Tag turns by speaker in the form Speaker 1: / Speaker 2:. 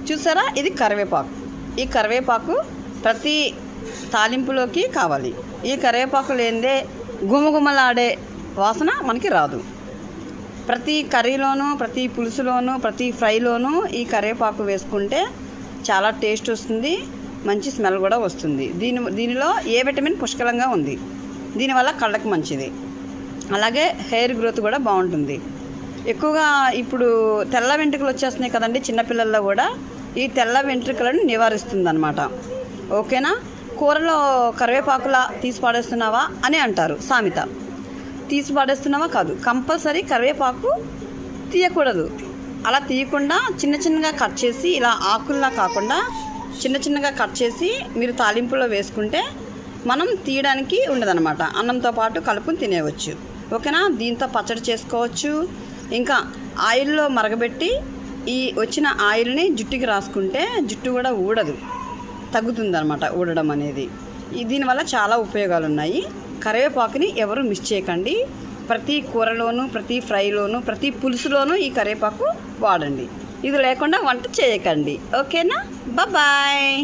Speaker 1: చూసారా, ఇది కరివేపాకు. ఈ కరివేపాకు ప్రతి తాలింపులోకి కావాలి. ఈ కరివేపాకు లేనిదే గుమగుమలాడే వాసన మనకి రాదు. ప్రతి కర్రీలోనూ, ప్రతి పులుసులోనూ, ప్రతి ఫ్రైలోనూ ఈ కరివేపాకు వేసుకుంటే చాలా టేస్ట్ వస్తుంది, మంచి స్మెల్ కూడా వస్తుంది. దీనిలో ఏ విటమిన్ పుష్కలంగా ఉంది. దీనివల్ల కళ్ళకి మంచిది, అలాగే హెయిర్ గ్రోత్ కూడా బాగుంటుంది. ఎక్కువగా ఇప్పుడు తెల్ల వెంట్రుకలు వచ్చేస్తున్నాయి కదండి చిన్నపిల్లల్లో కూడా. ఈ తెల్ల వెంట్రుకలను నివారిస్తుంది అన్నమాట. ఓకేనా. కూరలో కరివేపాకులా తీసి పాడేస్తున్నావా అని అంటారు సామెత. తీసి పాడేస్తున్నావా కాదు, కంపల్సరీ కరివేపాకు తీయకూడదు. అలా తీయకుండా చిన్న చిన్నగా కట్ చేసి, ఇలా ఆకుల్లా కాకుండా చిన్న చిన్నగా కట్ చేసి మీరు తాలింపులో వేసుకుంటే మనం తీయడానికి ఉండదన్నమాట. అన్నంతో పాటు కలుపుని తినేయవచ్చు. ఓకేనా. దీంతో పచ్చడి చేసుకోవచ్చు. ఇంకా ఆయిల్లో మరగబెట్టి ఈ వచ్చిన ఆయిల్ని జుట్టుకి రాసుకుంటే జుట్టు కూడా ఊడదు, తగ్గుతుందన్నమాట ఊడడం అనేది. దీనివల్ల చాలా ఉపయోగాలు ఉన్నాయి. కరివేపాకుని ఎవరు మిస్ చేయకండి. ప్రతి కూరలోనూ, ప్రతి ఫ్రైలోనూ, ప్రతి పులుసులోనూ ఈ కరివేపాకు వాడండి. ఇది లేకుండా వంట చేయకండి. ఓకేనా. బాయ్.